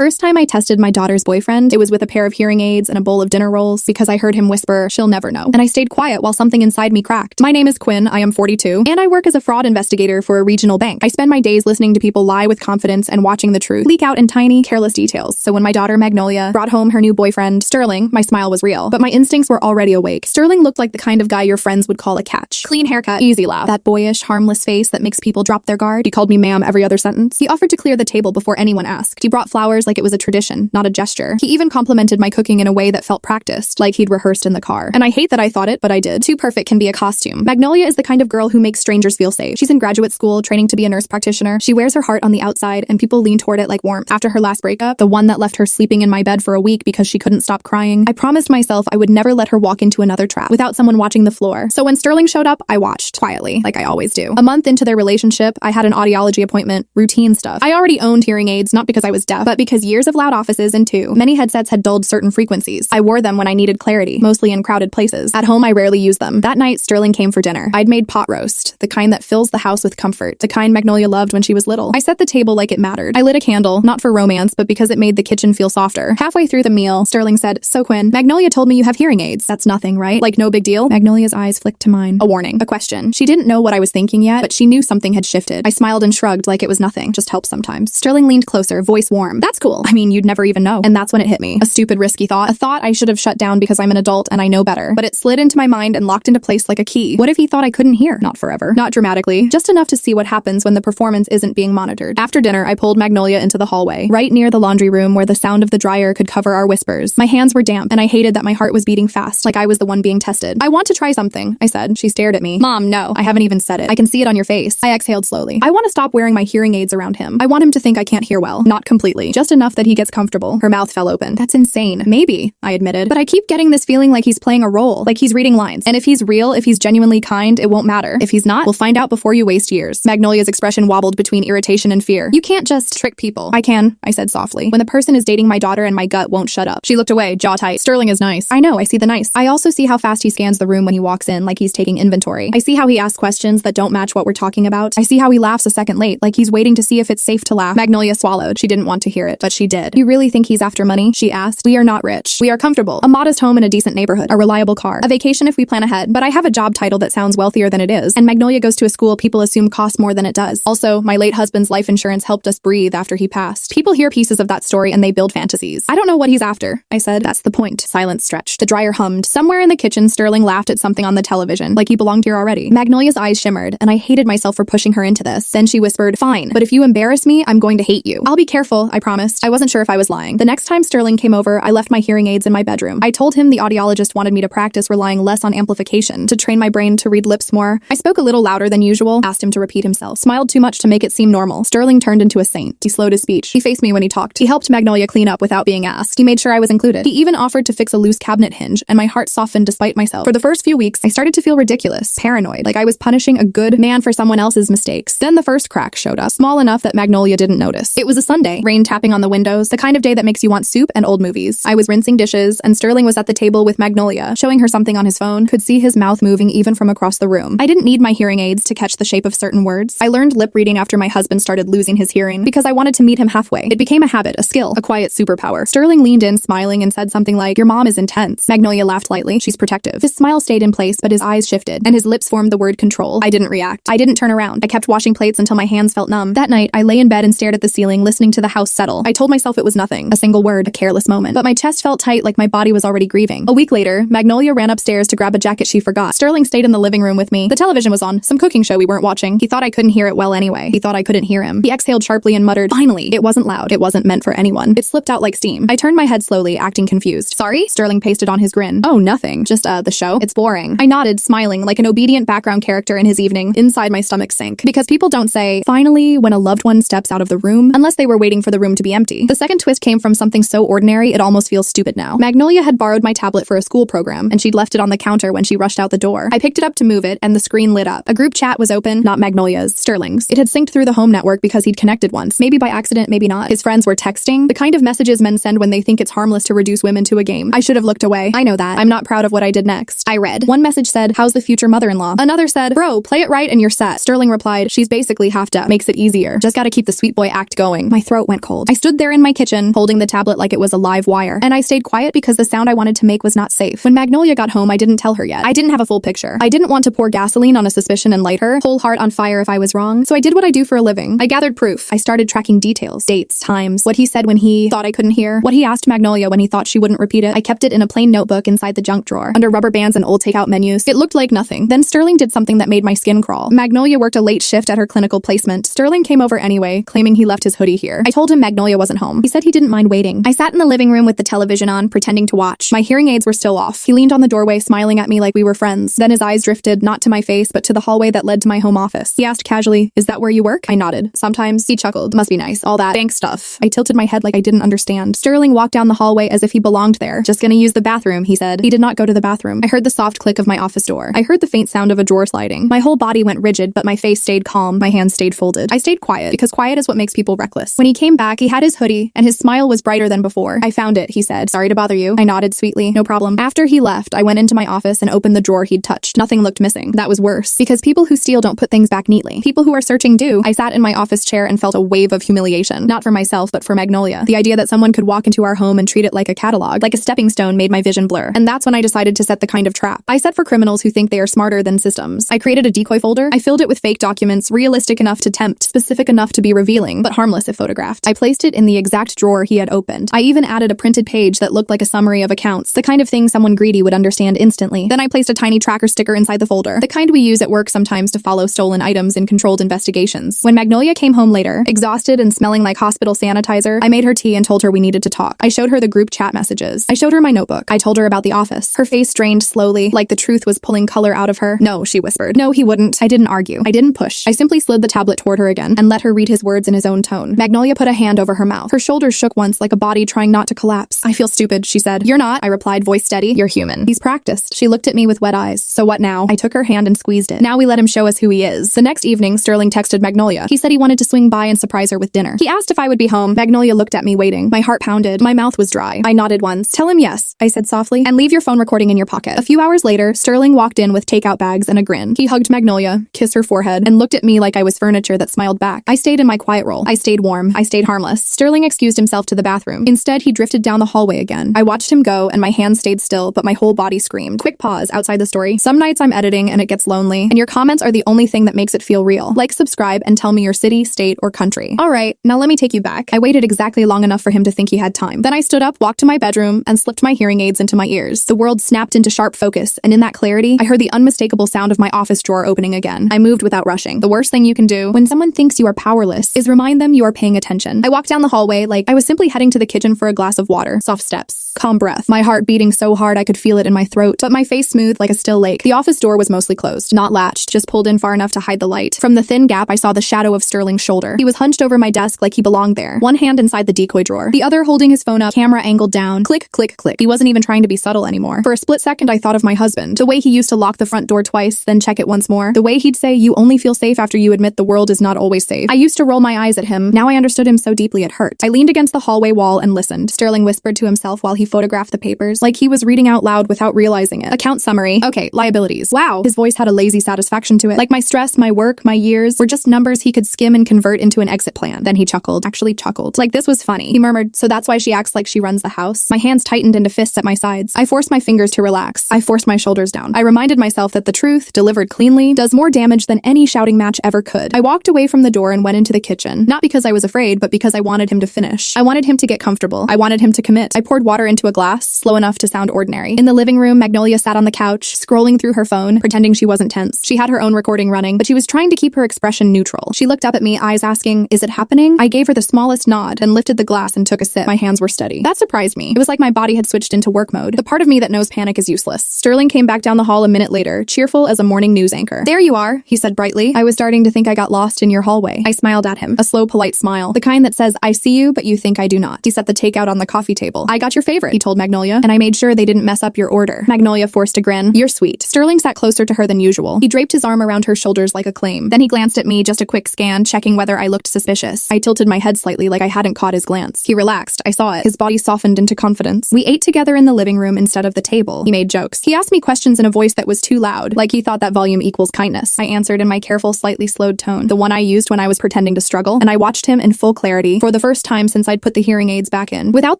first time I tested my daughter's boyfriend, it was with a pair of hearing aids and a bowl of dinner rolls because I heard him whisper, "She'll never know." And I stayed quiet while something inside me cracked. My name is Quinn, I am 42, and I work as a fraud investigator for a regional bank. I spend my days listening to people lie with confidence and watching the truth leak out in tiny, careless details. So when my daughter Magnolia brought home her new boyfriend, Sterling, my smile was real, but my instincts were already awake. Sterling looked like the kind of guy your friends would call a catch. Clean haircut, easy laugh, that boyish, harmless face that makes people drop their guard. He called me ma'am every other sentence. He offered to clear the table before anyone asked. He brought flowers like it was a tradition, not a gesture. He even complimented my cooking in a way that felt practiced, like he'd rehearsed in the car. And I hate that I thought it, but I did. Too perfect can be a costume. Magnolia is the kind of girl who makes strangers feel safe. She's in graduate school, training to be a nurse practitioner. She wears her heart on the outside, and people lean toward it like warmth. After her last breakup, the one that left her sleeping in my bed for a week because she couldn't stop crying, I promised myself I would never let her walk into another trap without someone watching the floor. So when Sterling showed up, I watched, quietly, like I always do. A month into their relationship, I had an audiology appointment, routine stuff. I already owned hearing aids, not because I was deaf, but because years of loud offices and many headsets had dulled certain frequencies. I wore them when I needed clarity, mostly in crowded places. At home, I rarely used them. That night, Sterling came for dinner. I'd made pot roast, the kind that fills the house with comfort, the kind Magnolia loved when she was little. I set the table like it mattered. I lit a candle, not for romance, but because it made the kitchen feel softer. Halfway through the meal, Sterling said, "So Quinn, Magnolia told me you have hearing aids. That's nothing, right? Like no big deal?" Magnolia's eyes flicked to mine. A warning. A question. She didn't know what I was thinking yet, but she knew something had shifted. I smiled and shrugged like it was nothing. Just helps sometimes. Sterling leaned closer, voice warm. "That's cool. I mean, you'd never even know." And that's when it hit me. A stupid, risky thought. A thought I should have shut down because I'm an adult and I know better. But it slid into my mind and locked into place like a key. What if he thought I couldn't hear? Not forever. Not dramatically. Just enough to see what happens when the performance isn't being monitored. After dinner, I pulled Magnolia into the hallway, right near the laundry room where the sound of the dryer could cover our whispers. My hands were damp, and I hated that my heart was beating fast, like I was the one being tested. "I want to try something," I said. She stared at me. "Mom, no. I haven't even said it. I can see it on your face." I exhaled slowly. "I want to stop wearing my hearing aids around him. I want him to think I can't hear well. Not completely. Just enough that he gets comfortable." Her mouth fell open. "That's insane." "Maybe," I admitted. "But I keep getting this feeling like he's playing a role, like he's reading lines. And if he's real, if he's genuinely kind, it won't matter. If he's not, we'll find out before you waste years." Magnolia's expression wobbled between irritation and fear. "You can't just trick people." "I can," I said softly. "When the person is dating my daughter and my gut won't shut up." She looked away, jaw tight. "Sterling is nice." "I know, I see the nice. I also see how fast he scans the room when he walks in, like he's taking inventory. I see how he asks questions that don't match what we're talking about. I see how he laughs a second late, like he's waiting to see if it's safe to laugh." Magnolia swallowed. She didn't want to hear it, but she did. "You really think he's after money?" she asked. "We are not rich. We are comfortable. A modest home in a decent neighborhood. A reliable car. A vacation if we plan ahead. But I have a job title that sounds wealthier than it is. And Magnolia goes to a school people assume costs more than it does. Also, my late husband's life insurance helped us breathe after he passed. People hear pieces of that story and they build fantasies. I don't know what he's after," I said. "That's the point." Silence stretched. The dryer hummed. Somewhere in the kitchen, Sterling laughed at something on the television, like he belonged here already. Magnolia's eyes shimmered, and I hated myself for pushing her into this. Then she whispered, "Fine, but if you embarrass me, I'm going to hate you." "I'll be careful," I promised. I wasn't sure if I was lying. The next time Sterling came over, I left my hearing aids in my bedroom. I told him the audiologist wanted me to practice relying less on amplification, to train my brain to read lips more. I spoke a little louder than usual, asked him to repeat himself, smiled too much to make it seem normal. Sterling turned into a saint. He slowed his speech. He faced me when he talked. He helped Magnolia clean up without being asked. He made sure I was included. He even offered to fix a loose cabinet hinge, and my heart softened despite myself. For the first few weeks, I started to feel ridiculous, paranoid, like I was punishing a good man for someone else's mistakes. Then the first crack showed up, small enough that Magnolia didn't notice. It was a Sunday, rain tapping on the windows, the kind of day that makes you want soup and old movies. I was rinsing dishes, and Sterling was at the table with Magnolia, showing her something on his phone, could see his mouth moving even from across the room. I didn't need my hearing aids to catch the shape of certain words. I learned lip reading after my husband started losing his hearing, because I wanted to meet him halfway. It became a habit, a skill, a quiet superpower. Sterling leaned in, smiling, and said something like, "Your mom is intense." Magnolia laughed lightly. "She's protective." His smile stayed in place, but his eyes shifted, and his lips formed the word control. I didn't react. I didn't turn around. I kept washing plates until my hands felt numb. That night, I lay in bed and stared at the ceiling, listening to the house settle. I told myself it was nothing, a single word, a careless moment. But my chest felt tight, like my body was already grieving. A week later, Magnolia ran upstairs to grab a jacket she forgot. Sterling stayed in the living room with me. The television was on, some cooking show we weren't watching. He thought I couldn't hear it well anyway. He thought I couldn't hear him. He exhaled sharply and muttered, "Finally." It wasn't loud. It wasn't meant for anyone. It slipped out like steam. I turned my head slowly, acting confused. "Sorry?" Sterling pasted on his grin. "Oh, nothing. Just, the show. It's boring." I nodded, smiling, like an obedient background character in his evening. Inside my stomach sank. Because people don't say, "Finally," when a loved one steps out of the room, unless they were waiting for the room to be empty. The second twist came from something so ordinary, it almost feels stupid now. Magnolia had borrowed my tablet for a school program, and she'd left it on the counter when she rushed out the door. I picked it up to move it, and the screen lit up. A group chat was open, not Magnolia's, Sterling's. It had synced through the home network because he'd connected once. Maybe by accident, maybe not. His friends were texting, the kind of messages men send when they think it's harmless to reduce women to a game. I should have looked away. I know that. I'm not proud of what I did next. I read. One message said, "How's the future mother-in-law?" Another said, "Bro, play it right and you're set." Sterling replied, "She's basically half deaf. Makes it easier. Just gotta keep the sweet boy act going." My throat went cold. I stood stood there in my kitchen, holding the tablet like it was a live wire. And I stayed quiet because the sound I wanted to make was not safe. When Magnolia got home, I didn't tell her yet. I didn't have a full picture. I didn't want to pour gasoline on a suspicion and light her whole heart on fire if I was wrong. So I did what I do for a living. I gathered proof. I started tracking details, dates, times, what he said when he thought I couldn't hear, what he asked Magnolia when he thought she wouldn't repeat it. I kept it in a plain notebook inside the junk drawer, under rubber bands and old takeout menus. It looked like nothing. Then Sterling did something that made my skin crawl. Magnolia worked a late shift at her clinical placement. Sterling came over anyway, claiming he left his hoodie here. I told him Magnolia wasn't home. He said he didn't mind waiting. I sat in the living room with the television on, pretending to watch. My hearing aids were still off. He leaned on the doorway, smiling at me like we were friends. Then his eyes drifted, not to my face, but to the hallway that led to my home office. He asked casually, "Is that where you work?" I nodded. Sometimes. He chuckled. "Must be nice. All that bank stuff." I tilted my head like I didn't understand. Sterling walked down the hallway as if he belonged there. "Just gonna use the bathroom," he said. He did not go to the bathroom. I heard the soft click of my office door. I heard the faint sound of a drawer sliding. My whole body went rigid, but my face stayed calm. My hands stayed folded. I stayed quiet, because quiet is what makes people reckless. When he came back, he had his hoodie, and his smile was brighter than before. "I found it," he said. "Sorry to bother you." I nodded sweetly. "No problem." After he left, I went into my office and opened the drawer he'd touched. Nothing looked missing. That was worse, because people who steal don't put things back neatly. People who are searching do. I sat in my office chair and felt a wave of humiliation. Not for myself, but for Magnolia. The idea that someone could walk into our home and treat it like a catalog, like a stepping stone, made my vision blur. And that's when I decided to set the kind of trap I set for criminals who think they are smarter than systems. I created a decoy folder. I filled it with fake documents, realistic enough to tempt, specific enough to be revealing, but harmless if photographed. I placed it in the exact drawer he had opened. I even added a printed page that looked like a summary of accounts, the kind of thing someone greedy would understand instantly. Then I placed a tiny tracker sticker inside the folder, the kind we use at work sometimes to follow stolen items in controlled investigations. When Magnolia came home later, exhausted and smelling like hospital sanitizer, I made her tea and told her we needed to talk. I showed her the group chat messages. I showed her my notebook. I told her about the office. Her face drained slowly, like the truth was pulling color out of her. "No," she whispered. "No, he wouldn't." I didn't argue. I didn't push. I simply slid the tablet toward her again and let her read his words in his own tone. Magnolia put a hand over her mouth. Her shoulders shook once like a body trying not to collapse. "I feel stupid," she said. "You're not," I replied, voice steady. "You're human. He's practiced." She looked at me with wet eyes. "So what now?" I took her hand and squeezed it. "Now we let him show us who he is." The next evening, Sterling texted Magnolia. He said he wanted to swing by and surprise her with dinner. He asked if I would be home. Magnolia looked at me waiting. My heart pounded. My mouth was dry. I nodded once. "Tell him yes," I said softly, "and leave your phone recording in your pocket." A few hours later, Sterling walked in with takeout bags and a grin. He hugged Magnolia, kissed her forehead, and looked at me like I was furniture that smiled back. I stayed in my quiet role. I stayed warm. I stayed harmless. Sterling excused himself to the bathroom. Instead, he drifted down the hallway again. I watched him go, and my hands stayed still, but my whole body screamed. Quick pause outside the story. Some nights I'm editing and it gets lonely, and your comments are the only thing that makes it feel real. Like, subscribe, and tell me your city, state, or country. Alright, now let me take you back. I waited exactly long enough for him to think he had time. Then I stood up, walked to my bedroom, and slipped my hearing aids into my ears. The world snapped into sharp focus, and in that clarity, I heard the unmistakable sound of my office drawer opening again. I moved without rushing. The worst thing you can do when someone thinks you are powerless is remind them you are paying attention. I walked down the hallway like I was simply heading to the kitchen for a glass of water. Soft steps. Calm breath. My heart beating so hard I could feel it in my throat, but my face smooth like a still lake. The office door was mostly closed, not latched, just pulled in far enough to hide the light. From the thin gap, I saw the shadow of Sterling's shoulder. He was hunched over my desk like he belonged there, one hand inside the decoy drawer, the other holding his phone up, camera angled down. Click, click, click. He wasn't even trying to be subtle anymore. For a split second, I thought of my husband. The way he used to lock the front door twice, then check it once more. The way he'd say, "You only feel safe after you admit the world is not always safe." I used to roll my eyes at him. Now I understood him so deeply it hurt. I leaned against the hallway wall and listened. Sterling whispered to himself while he photographed the papers, like he was reading out loud without realizing it. Account summary. Okay, liabilities. Wow. His voice had a lazy satisfaction to it. Like my stress, my work, my years were just numbers he could skim and convert into an exit plan. Then he chuckled. Actually chuckled. Like this was funny. He murmured, "So that's why she acts like she runs the house?" My hands tightened into fists at my sides. I forced my fingers to relax. I forced my shoulders down. I reminded myself that the truth, delivered cleanly, does more damage than any shouting match ever could. I walked away from the door and went into the kitchen. Not because I was afraid, but because I wanted him to finish. I wanted him to get comfortable. I wanted him to commit. I poured water into a glass, slow enough to sound ordinary. In the living room, Magnolia sat on the couch, scrolling through her phone, pretending she wasn't tense. She had her own recording running, but she was trying to keep her expression neutral. She looked up at me, eyes asking, "Is it happening?" I gave her the smallest nod and lifted the glass and took a sip. My hands were steady. That surprised me. It was like my body had switched into work mode. The part of me that knows panic is useless. Sterling came back down the hall a minute later, cheerful as a morning news anchor. "There you are," he said brightly. "I was starting to think I got lost in your hallway." I smiled at him, a slow, polite smile, the kind that says, "I see you, but you think I do not." He set the takeout on the coffee table. "I got your favorite," he told Magnolia, "and I made sure they didn't mess up your order." Magnolia forced a grin. "You're sweet." Sterling sat closer to her than usual. He draped his arm around her shoulders like a claim. Then he glanced at me, just a quick scan, checking whether I looked suspicious. I tilted my head slightly like I hadn't caught his glance. He relaxed. I saw it. His body softened into confidence. We ate together in the living room instead of the table. He made jokes. He asked me questions in a voice that was too loud, like he thought that volume equals kindness. I answered in my careful, slightly slowed tone, the one I used when I was pretending to struggle, and I watched him in full clarity. For the first time since I'd put the hearing aids back in. Without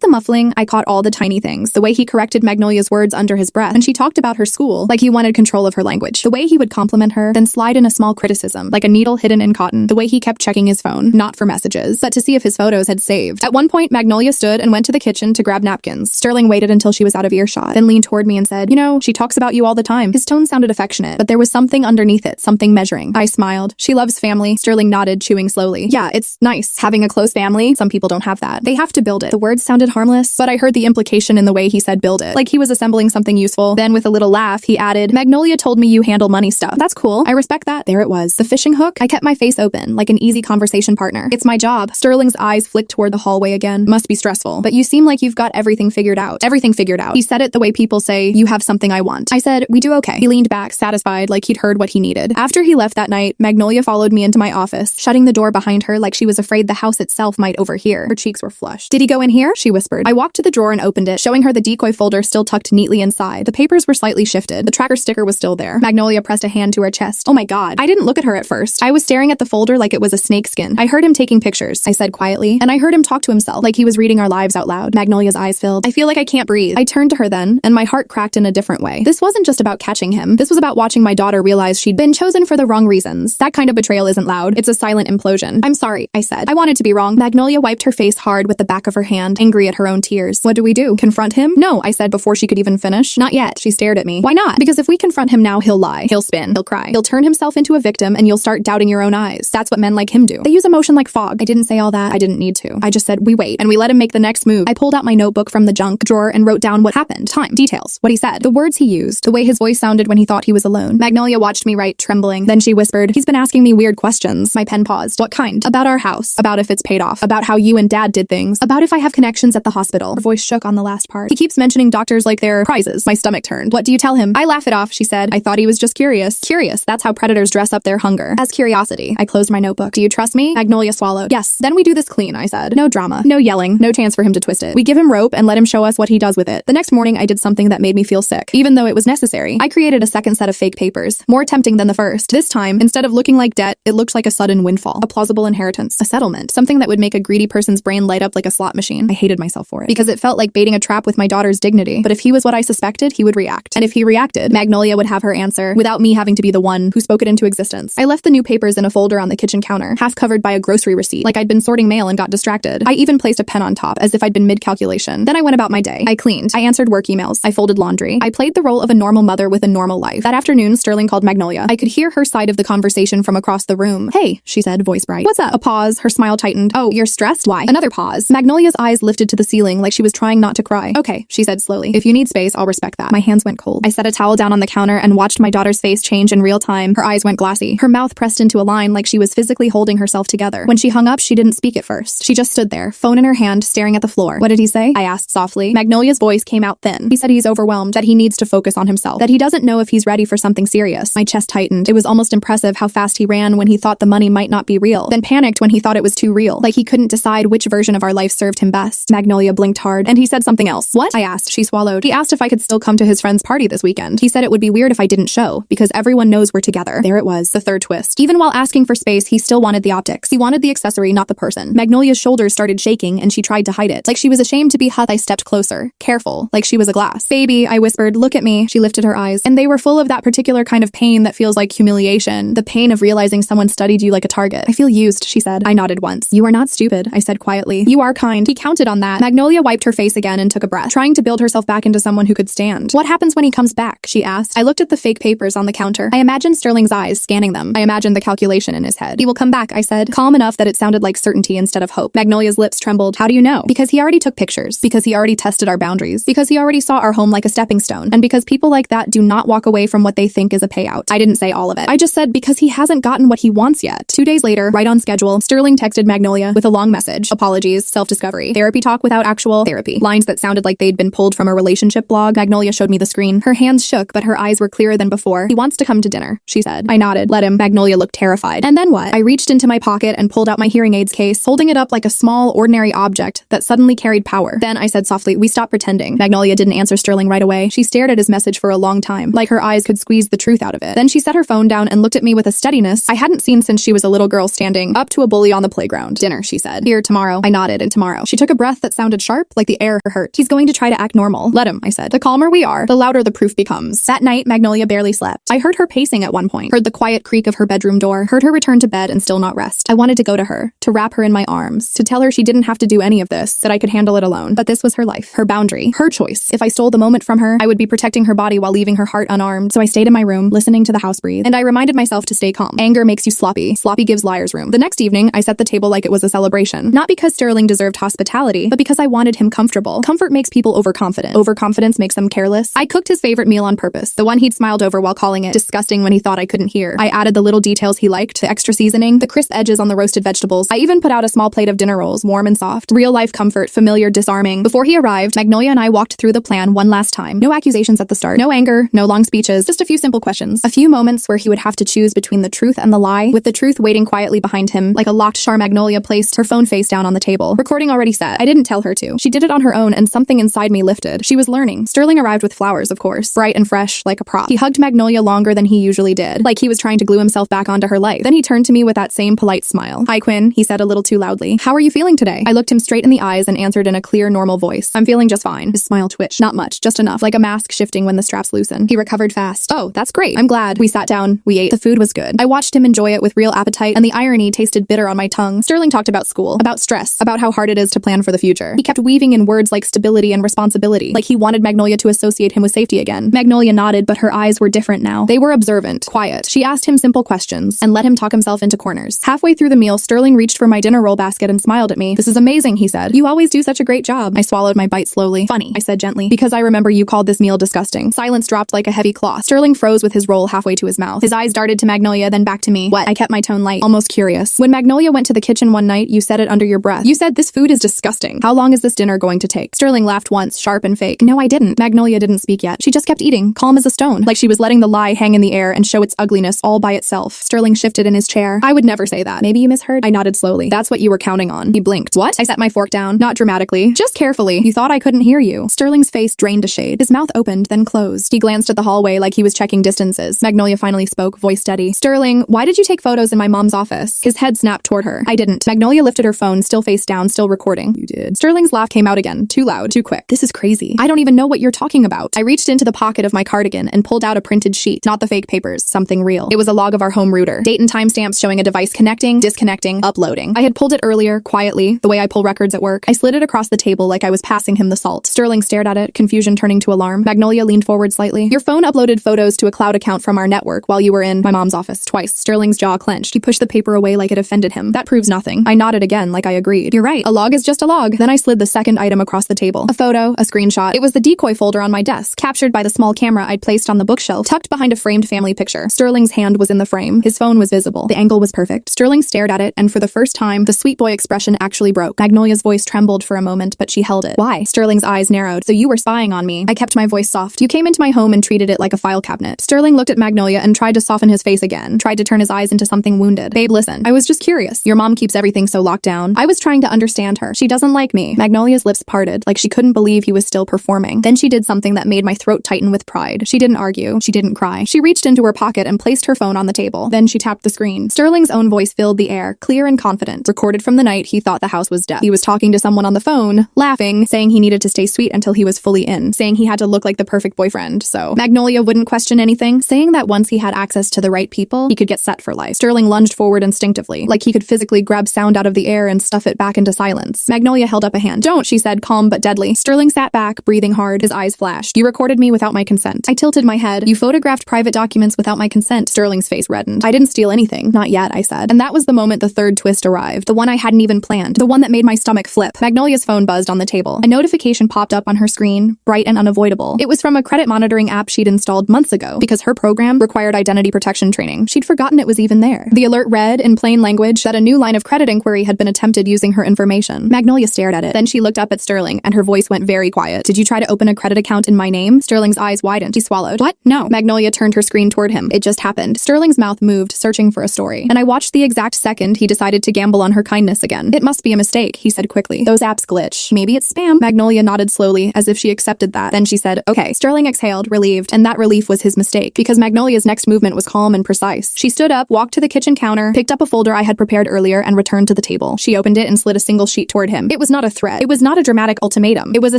the muffling, I caught all the tiny things. The way he corrected Magnolia's words under his breath, and she talked about her school like he wanted control of her language. The way he would compliment her, then slide in a small criticism, like a needle hidden in cotton. The way he kept checking his phone, not for messages, but to see if his photos had saved. At one point, Magnolia stood and went to the kitchen to grab napkins. Sterling waited until she was out of earshot, then leaned toward me and said, "You know, she talks about you all the time." His tone sounded affectionate, but there was something underneath it, something measuring. I smiled. "She loves family." Sterling nodded, chewing slowly. "Yeah, it's nice. Having a close family, some people don't have that. They have to build it." The words sounded harmless, but I heard the implication in the way he said build it, like he was assembling something useful. Then with a little laugh, he added, "Magnolia told me you handle money stuff." "That's cool. I respect that." There it was. The fishing hook? I kept my face open, like an easy conversation partner. "It's my job." Sterling's eyes flicked toward the hallway again. "Must be stressful. But you seem like you've got everything figured out." "Everything figured out." He said it the way people say, "You have something I want." I said, "We do okay." He leaned back, satisfied, like he'd heard what he needed. After he left that night, Magnolia followed me into my office, shutting the door behind her like she was afraid the house itself might overhear. Her cheeks were flushed. "Did he go in here?" she whispered. I walked to the drawer and opened it, showing her the decoy folder still tucked neatly inside. The papers were slightly shifted. The tracker sticker was still there. Magnolia pressed a hand to her chest. "Oh my god." I didn't look at her at first. I was staring at the folder like it was a snakeskin. "I heard him taking pictures," I said quietly, "and I heard him talk to himself, like he was reading our lives out loud." Magnolia's eyes filled. "I feel like I can't breathe." I turned to her then, and my heart cracked in a different way. This wasn't just about catching him. This was about watching my daughter realize she'd been chosen for the wrong reasons. That kind of betrayal isn't loud. It's a silent implosion. "I'm sorry," I said. "I wanted to be wrong." Magnolia wiped her face hard with the back of her hand, angry at her own tears. "What do we do? Confront him?" "No," I said before she could even finish. "Not yet." She stared at me. "Why not?" "Because if we confront him now, he'll lie. He'll spin. He'll cry. He'll turn himself into a victim, and you'll start doubting your own eyes. That's what men like him do. They use emotion like fog." I didn't say all that. I didn't need to. I just said, "We wait," and we let him make the next move. I pulled out my notebook from the junk drawer and wrote down what happened. Time. Details. What he said. The words he used. The way his voice sounded when he thought he was alone. Magnolia watched me write, trembling. Then she whispered, "He's been asking me weird questions." My pen paused. "What kind?" "About our house. About if it's paid off. About how you and Dad did things. About if I have connections at the hospital." Her voice shook on the last part. "He keeps mentioning doctors like they're prizes." My stomach turned. "What do you tell him?" "I laugh it off," she said. "I thought he was just curious." Curious. That's how predators dress up their hunger. As curiosity. I closed my notebook. "Do you trust me?" Magnolia swallowed. "Yes." "Then we do this clean," I said. "No drama. No yelling. No chance for him to twist it. We give him rope and let him show us what he does with it." The next morning, I did something that made me feel sick, even though it was necessary. I created a second set of fake papers, more tempting than the first. This time, instead of looking like debt, it looked like a sudden windfall, a plausible inheritance, a settlement, something that would make a greedy person's brain light up like a slot machine. I hated myself for it, because it felt like baiting a trap with my daughter's dignity. But if he was what I suspected, he would react. And if he reacted, Magnolia would have her answer, without me having to be the one who spoke it into existence. I left the new papers in a folder on the kitchen counter, half covered by a grocery receipt, like I'd been sorting mail and got distracted. I even placed a pen on top, as if I'd been mid-calculation. Then I went about my day. I cleaned. I answered work emails. I folded laundry. I played the role of a normal mother with a normal life. That afternoon, Sterling called Magnolia. I could hear her side of the conversation from across the room. "Hey," she said, voice bright. "What's up?" A pause. Her smile tightened. "Oh, you're stressed? Why?" Another pause. Magnolia's eyes lifted to the ceiling like she was trying not to cry. "Okay," she said slowly. "If you need space, I'll respect that." My hands went cold. I set a towel down on the counter and watched my daughter's face change in real time. Her eyes went glassy. Her mouth pressed into a line like she was physically holding herself together. When she hung up, she didn't speak at first. She just stood there, phone in her hand, staring at the floor. "What did he say?" I asked softly. Magnolia's voice came out thin. "He said he's overwhelmed, that he needs to focus on himself, that he doesn't know if he's ready for something serious." My chest tightened. It was almost impressive how fast he ran when he thought the money might not be real, then panicked when he thought it was too real, like he couldn't decide which version of our life served him best. Magnolia blinked hard, and he said something else. "What?" I asked. She swallowed. "He asked if I could still come to his friend's party this weekend. He said it would be weird if I didn't show, because everyone knows we're together." There it was, the third twist. Even while asking for space, he still wanted the optics. He wanted the accessory, not the person. Magnolia's shoulders started shaking, and she tried to hide it. Like she was ashamed to be hot, I stepped closer, careful, like she was a glass. "Baby," I whispered, "look at me." She lifted her eyes, and they were full of that particular kind of pain that feels like humiliation, the pain of realizing someone studied you like a target. "I feel used," she said. I nodded once. "You are not stupid," I said quietly. "You are kind." He counted on that. Magnolia wiped her face again and took a breath, trying to build herself back into someone who could stand. "What happens when he comes back?" she asked. I looked at the fake papers on the counter. I imagined Sterling's eyes scanning them. I imagined the calculation in his head. "He will come back," I said, calm enough that it sounded like certainty instead of hope. Magnolia's lips trembled. "How do you know?" "Because he already took pictures. Because he already tested our boundaries. Because he already saw our home like a stepping stone. And because people like that do not walk away from what they think is a payout." I didn't say all of it. I just said because he hasn't gotten what he wants yet. 2 days later, right on schedule, Sterling texted Magnolia with a long message. Apologies, self-discovery, therapy talk without actual therapy. Lines that sounded like they'd been pulled from a relationship blog. Magnolia showed me the screen. Her hands shook, but her eyes were clearer than before. "He wants to come to dinner," she said. I nodded. "Let him." Magnolia looked terrified. "And then what?" I reached into my pocket and pulled out my hearing aids case, holding it up like a small, ordinary object that suddenly carried power. Then I said softly, "We stop pretending." Magnolia didn't answer Sterling right away. She stared at his message for a long time, like her eyes could squeeze the truth out of it. Then she set her phone down and looked at me with a steadiness I hadn't seen since she was a little girl standing up to a bully on the playground. "Dinner," she said. said. Here, tomorrow. I nodded, and tomorrow. She took a breath that sounded sharp, like the air hurt. He's going to try to act normal. Let him, I said. The calmer we are, the louder the proof becomes. That night, Magnolia barely slept. I heard her pacing at one point, heard the quiet creak of her bedroom door, heard her return to bed and still not rest. I wanted to go to her, to wrap her in my arms, to tell her she didn't have to do any of this, that I could handle it alone. But this was her life, her boundary, her choice. If I stole the moment from her, I would be protecting her body while leaving her heart unarmed. So I stayed in my room, listening to the house breathe, and I reminded myself to stay calm. Anger makes you sloppy. Sloppy gives liars room. The next evening, I set the table like it was a celebration. Not because Sterling deserved hospitality, but because I wanted him comfortable. Comfort makes people overconfident. Overconfidence makes them careless. I cooked his favorite meal on purpose, the one he'd smiled over while calling it disgusting when he thought I couldn't hear. I added the little details he liked, the extra seasoning, the crisp edges on the roasted vegetables. I even put out a small plate of dinner rolls, warm and soft. Real-life comfort, familiar, disarming. Before he arrived, Magnolia and I walked through the plan one last time. No accusations at the start. No anger, no long speeches, just a few simple questions. A few moments where he would have to choose between the truth and the lie, with the truth waiting quietly behind him, like a locked Char. Magnolia placed her phone face down on the table. Recording already set. I didn't tell her to. She did it on her own, and something inside me lifted. She was learning. Sterling arrived with flowers, of course, bright and fresh, like a prop. He hugged Magnolia longer than he usually did, like he was trying to glue himself back onto her life. Then he turned to me with that same polite smile. "Hi, Quinn," he said a little too loudly. "How are you feeling today?" I looked him straight in the eyes and answered in a clear, normal voice. "I'm feeling just fine." His smile twitched. Not much, just enough, like a mask shifting when the straps loosen. He recovered fast. "Oh, that's great. I'm glad." We sat down. We ate. The food was good. I watched him enjoy it with real appetite, and the irony tasted bitter on my tongue. Sterling talked about school, about stress, about how hard it is to plan for the future. He kept weaving in words like stability and responsibility, like he wanted Magnolia to associate him with safety again. Magnolia nodded, but her eyes were different now. They were observant, quiet. She asked him simple questions and let him talk himself into corners. Halfway through the meal, Sterling reached for my dinner roll basket and smiled at me. "This is amazing," he said. "You always do such a great job." I swallowed my bite slowly. "Funny," I said gently, "because I remember you called this meal disgusting." Silence dropped like a heavy cloth. Sterling froze with his roll halfway to his mouth. His eyes darted to Magnolia, then back to me. "What?" I kept my tone light, almost curious. "When Magnolia went to the kitchen one night, you said it under your breath. You said, 'This food is disgusting. How long is this dinner going to take?'" Sterling laughed once, sharp and fake. "No, I didn't." Magnolia didn't speak yet. She just kept eating, calm as a stone, like she was letting the lie hang in the air and show its ugliness all by itself. Sterling shifted in his chair. "I would never say that. Maybe you misheard." I nodded slowly. "That's what you were counting on." He blinked. "What?" I set my fork down, not dramatically, just carefully. "You thought I couldn't hear you." Sterling's face drained a shade. His mouth opened, then closed. He glanced at the hallway like he was checking distances. Magnolia finally spoke, voice steady. "Sterling, why did you take photos in my mom's office?" His head snapped toward her. "I didn't." Magnolia lifted her phone, still face down, still recording. "You did." Sterling's laugh came out again, too loud, too quick. "This is crazy. I don't even know what you're talking about." I reached into the pocket of my cardigan and pulled out a printed sheet, not the fake papers, something real. It was a log of our home router. Date and timestamps showing a device connecting, disconnecting, uploading. I had pulled it earlier, quietly, the way I pull records at work. I slid it across the table like I was passing him the salt. Sterling stared at it, confusion turning to alarm. Magnolia leaned forward slightly. "Your phone uploaded photos to a cloud account from our network while you were in my mom's office twice." Sterling's jaw clenched. He pushed the paper away like it offended him. "That proves nothing." I nodded again like I agreed. "You're right. A log is just a log." Then I slid the second item across the table. A photo, a screenshot. It was the decoy folder on my desk, captured by the small camera I'd placed on the bookshelf, tucked behind a framed family picture. Sterling's hand was in the frame. His phone was visible. The angle was perfect. Sterling stared at it, and for the first time, the sweet boy expression actually broke. Magnolia's voice trembled for a moment, but she held it. "Why?" Sterling's eyes narrowed. "So you were spying on me." I kept my voice soft. "You came into my home and treated it like a file cabinet." Sterling looked at Magnolia and tried to soften his face again, tried to turn his eyes into something wounded. "Babe, listen. I was just curious. Your mom keeps everything so locked down." I was trying to understand her. "She doesn't like me." Magnolia's lips parted, like she couldn't believe he was still performing. Then she did something that made my throat tighten with pride. She didn't argue. She didn't cry. She reached into her pocket and placed her phone on the table. Then she tapped the screen. Sterling's own voice filled the air, clear and confident, recorded from the night he thought the house was dead. He was talking to someone on the phone, laughing, saying he needed to stay sweet until he was fully in, saying he had to look like the perfect boyfriend, so Magnolia wouldn't question anything, saying that once he had access to the right people, he could get set for life. Sterling lunged forward instinctively, like he could physically grab sound out of the air and stuff it back into silence. Magnolia held up a hand. "Don't," she said, calm but deadly. Sterling sat back, breathing hard. His eyes flashed. "You recorded me without my consent." I tilted my head. "You photographed private documents without my consent." Sterling's face reddened. "I didn't steal anything. Not yet," I said. And that was the moment the third twist arrived. The one I hadn't even planned. The one that made my stomach flip. Magnolia's phone buzzed on the table. A notification popped up on her screen, bright and unavoidable. It was from a credit monitoring app she'd installed months ago because her program required identity protection training. She'd forgotten it was even there. The alert read, in plain language, that a new line of credit inquiry had been attempted using her information. Magnolia stared at it. Then she looked up at Sterling, and her voice went very quiet. "Did you try to open a credit account in my name?" Sterling's eyes widened. He swallowed. "What? No." Magnolia turned her screen toward him. "It just happened." Sterling's mouth moved, searching for a story. And I watched the exact second he decided to gamble on her kindness again. "It must be a mistake," he said quickly. "Those apps glitch. Maybe it's spam." Magnolia nodded slowly, as if she accepted that. Then she said, "Okay." Sterling exhaled, relieved, and that relief was his mistake, because Magnolia's next movement was calm and precise. She stood up, walked to the kitchen counter, picked up a folder I had prepared earlier, and returned to the table. table. She opened it and slid a single sheet toward him. It was not a threat. It was not a dramatic ultimatum. It was a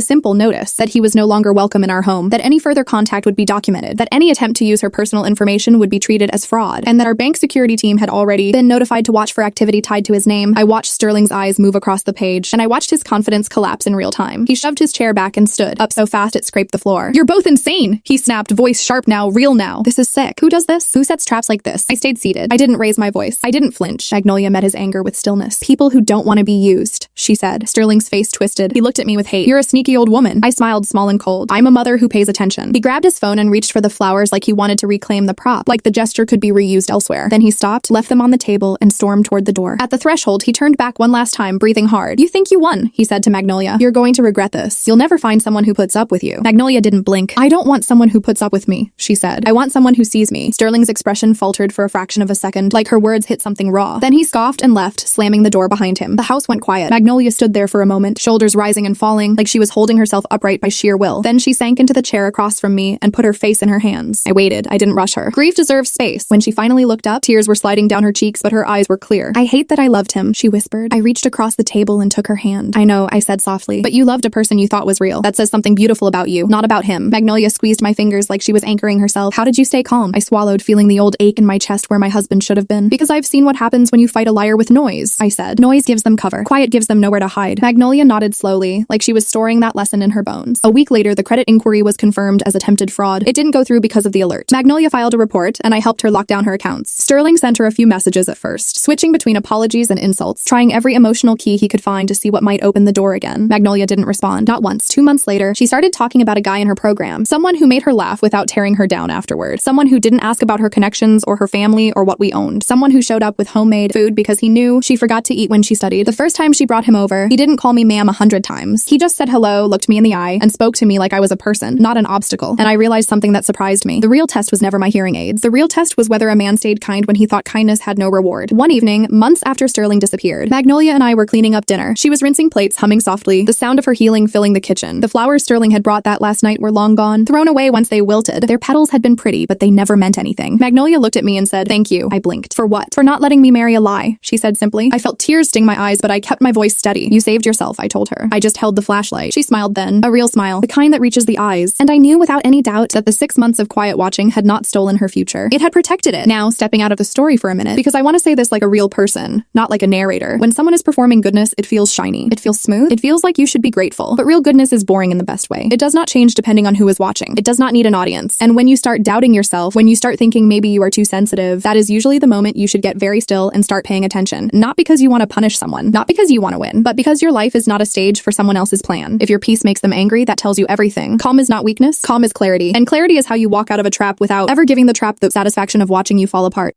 simple notice that he was no longer welcome in our home, that any further contact would be documented, that any attempt to use her personal information would be treated as fraud, and that our bank security team had already been notified to watch for activity tied to his name. I watched Sterling's eyes move across the page, and I watched his confidence collapse in real time. He shoved his chair back and stood up so fast it scraped the floor. "You're both insane!" he snapped, voice sharp now, real now. "This is sick. Who does this? Who sets traps like this?" I stayed seated. I didn't raise my voice. I didn't flinch. Magnolia met his anger with stillness. "People who don't want to be used," she said. Sterling's face twisted. He looked at me with hate. "You're a sneaky old woman." I smiled, small and cold. "I'm a mother who pays attention." He grabbed his phone and reached for the flowers like he wanted to reclaim the prop, like the gesture could be reused elsewhere. Then he stopped, left them on the table, and stormed toward the door. At the threshold, he turned back one last time, breathing hard. "You think you won," he said to Magnolia. "You're going to regret this. You'll never find someone who puts up with you." Magnolia didn't blink. "I don't want someone who puts up with me," she said. "I want someone who sees me." Sterling's expression faltered for a fraction of a second, like her words hit something raw. Then he scoffed and left, slamming the door behind him. The house went quiet. Magnolia stood there for a moment, shoulders rising and falling, like she was holding herself upright by sheer will. Then she sank into the chair across from me and put her face in her hands. I waited. I didn't rush her. Grief deserves space. When she finally looked up, tears were sliding down her cheeks, but her eyes were clear. "I hate that I loved him," she whispered. I reached across the table and took her hand. "I know," I said softly, "but you loved a person you thought was real. That says something beautiful about you, not about him." Magnolia squeezed my fingers like she was anchoring herself. "How did you stay calm?" I swallowed, feeling the old ache in my chest where my husband should have been. "Because I've seen what happens when you fight a liar with noise," I said. "Noise gives them cover. Quiet gives them nowhere to hide." Magnolia nodded slowly, like she was storing that lesson in her bones. A week later, the credit inquiry was confirmed as attempted fraud. It didn't go through because of the alert. Magnolia filed a report, and I helped her lock down her accounts. Sterling sent her a few messages at first, switching between apologies and insults, trying every emotional key he could find to see what might open the door again. Magnolia didn't respond, not once. 2 months later, she started talking about a guy in her program, someone who made her laugh without tearing her down afterward, someone who didn't ask about her connections or her family or what we owned, someone who showed up with homemade food because he knew she forgot to eat when she studied. The first time she brought him over, he didn't call me ma'am 100 times. He just said hello, looked me in the eye, and spoke to me like I was a person, not an obstacle. And I realized something that surprised me. The real test was never my hearing aids. The real test was whether a man stayed kind when he thought kindness had no reward. One evening, months after Sterling disappeared, Magnolia and I were cleaning up dinner. She was rinsing plates, humming softly, the sound of her healing filling the kitchen. The flowers Sterling had brought that last night were long gone, thrown away once they wilted. Their petals had been pretty, but they never meant anything. Magnolia looked at me and said, "Thank you." I blinked. "For what?" "For not letting me marry a lie," she said simply. I felt tears sting my eyes, but I kept my voice steady. "You saved yourself," I told her. "I just held the flashlight." She smiled then, a real smile, the kind that reaches the eyes. And I knew without any doubt that the 6 months of quiet watching had not stolen her future. It had protected it. Now, stepping out of the story for a minute, because I want to say this like a real person, not like a narrator. When someone is performing goodness, it feels shiny. It feels smooth. It feels like you should be grateful. But real goodness is boring in the best way. It does not change depending on who is watching. It does not need an audience. And when you start doubting yourself, when you start thinking maybe you are too sensitive, that is usually the moment you should get very still and start paying attention. Not because you want to punish someone, not because you want to win, but because your life is not a stage for someone else's plan. If your peace makes them angry, that tells you everything. Calm is not weakness. Calm is clarity. And clarity is how you walk out of a trap without ever giving the trap the satisfaction of watching you fall apart.